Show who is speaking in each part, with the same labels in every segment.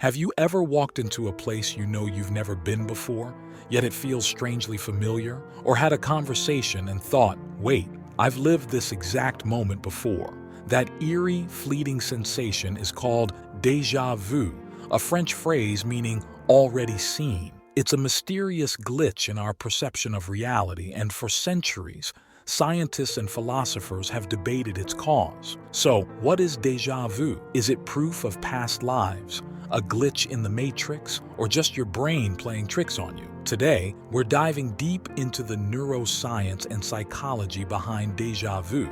Speaker 1: Have you ever walked into a place you know you've never been before, yet it feels strangely familiar? Or had a conversation and thought, wait, I've lived this exact moment before? That eerie, fleeting sensation is called déjà vu, a French phrase meaning already seen. It's a mysterious glitch in our perception of reality, and for centuries, scientists and philosophers have debated its cause. So, what is déjà vu? Is it proof of past lives, a glitch in the matrix, or just your brain playing tricks on you? Today, we're diving deep into the neuroscience and psychology behind déjà vu,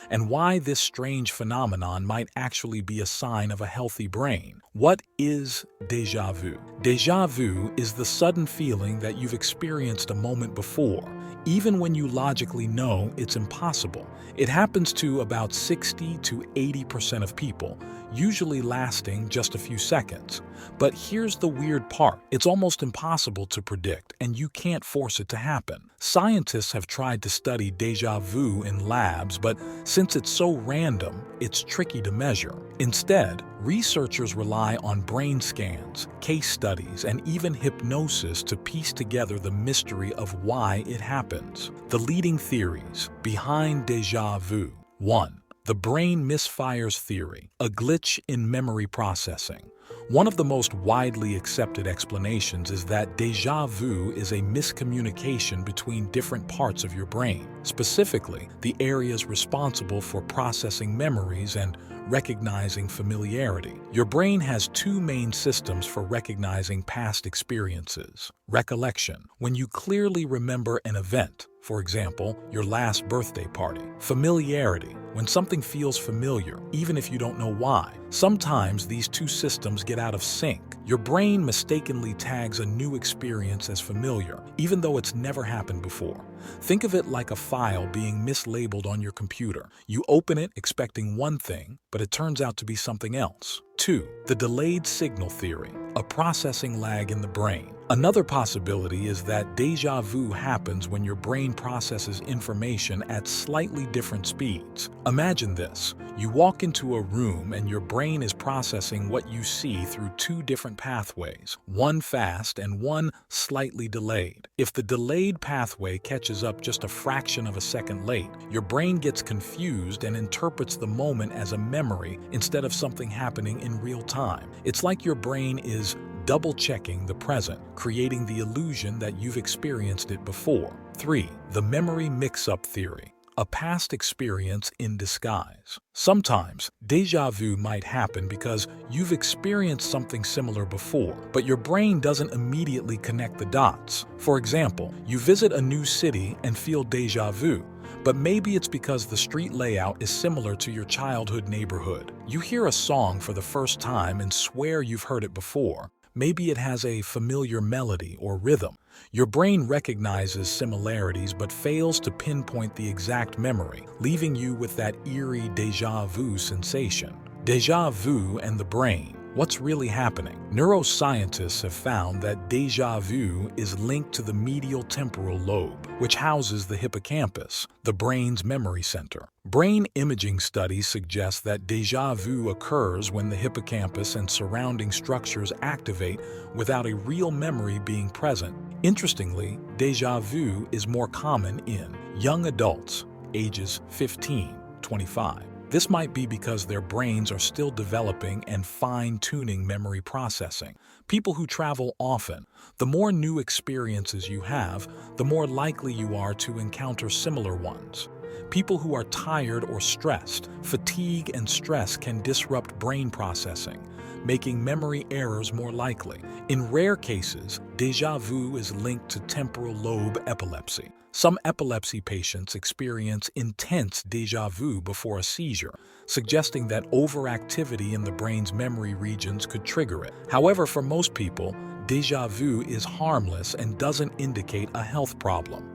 Speaker 1: and why this strange phenomenon might actually be a sign of a healthy brain. What is déjà vu? Déjà vu is the sudden feeling that you've experienced a moment before, even when you logically know it's impossible. It happens to about 60 to 80% of people, usually lasting just a few seconds. But here's the weird part. It's almost impossible to predict, and you can't force it to happen. Scientists have tried to study déjà vu in labs, but since it's so random, it's tricky to measure. Instead, researchers rely on brain scans, case studies, and even hypnosis to piece together the mystery of why it happens. The leading theories behind déjà vu. 1. The Brain Misfires Theory, a glitch in memory processing. One of the most widely accepted explanations is that déjà vu is a miscommunication between different parts of your brain, specifically the areas responsible for processing memories and recognizing familiarity. Your brain has two main systems for recognizing past experiences. Recollection, when you clearly remember an event, for example, your last birthday party. Familiarity, when something feels familiar, even if you don't know why. Sometimes these two systems get out of sync. Your brain mistakenly tags a new experience as familiar, even though it's never happened before. Think of it like a file being mislabeled on your computer. You open it expecting one thing, but it turns out to be something else. 2. The delayed signal theory, a processing lag in the brain. Another possibility is that déjà vu happens when your brain processes information at slightly different speeds. Imagine this. You walk into a room and your brain is processing what you see through two different pathways, one fast and one slightly delayed. If the delayed pathway catches up just a fraction of a second late, your brain gets confused and interprets the moment as a memory instead of something happening in real time. It's like your brain is double-checking the present, creating the illusion that you've experienced it before. 3. The memory mix-up theory, a past experience in disguise. Sometimes, déjà vu might happen because you've experienced something similar before, but your brain doesn't immediately connect the dots. For example, you visit a new city and feel déjà vu, but maybe it's because the street layout is similar to your childhood neighborhood. You hear a song for the first time and swear you've heard it before. Maybe it has a familiar melody or rhythm. Your brain recognizes similarities but fails to pinpoint the exact memory, leaving you with that eerie déjà vu sensation. Déjà vu and the brain. What's really happening? Neuroscientists have found that déjà vu is linked to the medial temporal lobe, which houses the hippocampus, the brain's memory center. Brain imaging studies suggest that déjà vu occurs when the hippocampus and surrounding structures activate without a real memory being present. Interestingly, déjà vu is more common in young adults, ages 15-25. This might be because their brains are still developing and fine-tuning memory processing. People who travel often, the more new experiences you have, the more likely you are to encounter similar ones. People who are tired or stressed, fatigue and stress can disrupt brain processing, making memory errors more likely. In rare cases, déjà vu is linked to temporal lobe epilepsy. Some epilepsy patients experience intense déjà vu before a seizure, suggesting that overactivity in the brain's memory regions could trigger it. However, for most people, déjà vu is harmless and doesn't indicate a health problem.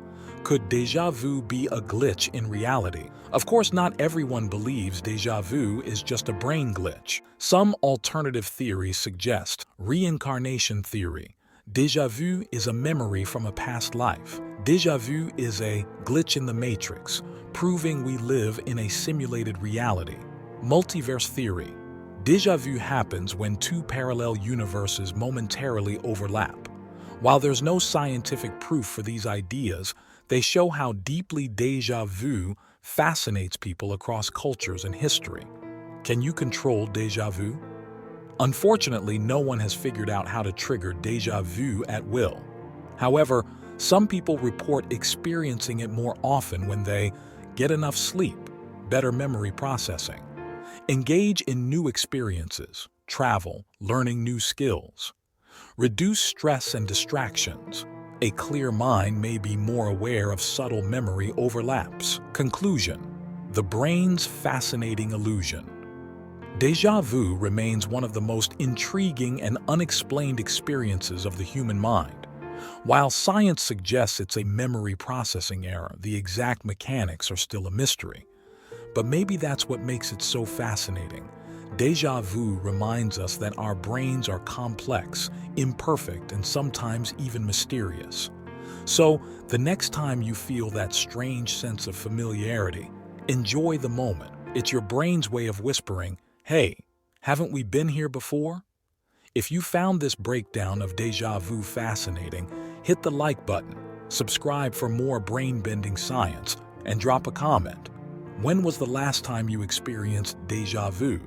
Speaker 1: Could déjà vu be a glitch in reality? Of course, not everyone believes déjà vu is just a brain glitch. Some alternative theories suggest reincarnation theory. Déjà vu is a memory from a past life. Déjà vu is a glitch in the matrix, proving we live in a simulated reality. Multiverse theory. Déjà vu happens when two parallel universes momentarily overlap. While there's no scientific proof for these ideas, they show how deeply déjà vu fascinates people across cultures and history. Can you control déjà vu? Unfortunately, no one has figured out how to trigger déjà vu at will. However, some people report experiencing it more often when they get enough sleep, better memory processing, engage in new experiences, travel, learning new skills, reduce stress and distractions. A clear mind may be more aware of subtle memory overlaps. Conclusion: the brain's fascinating illusion. Déjà vu remains one of the most intriguing and unexplained experiences of the human mind. While science suggests it's a memory processing error, the exact mechanics are still a mystery. But maybe that's what makes it so fascinating. Déjà vu reminds us that our brains are complex, imperfect, and sometimes even mysterious. So, the next time you feel that strange sense of familiarity, enjoy the moment. It's your brain's way of whispering, "Hey, haven't we been here before?" If you found this breakdown of déjà vu fascinating, hit the like button, subscribe for more brain-bending science, and drop a comment. When was the last time you experienced déjà vu?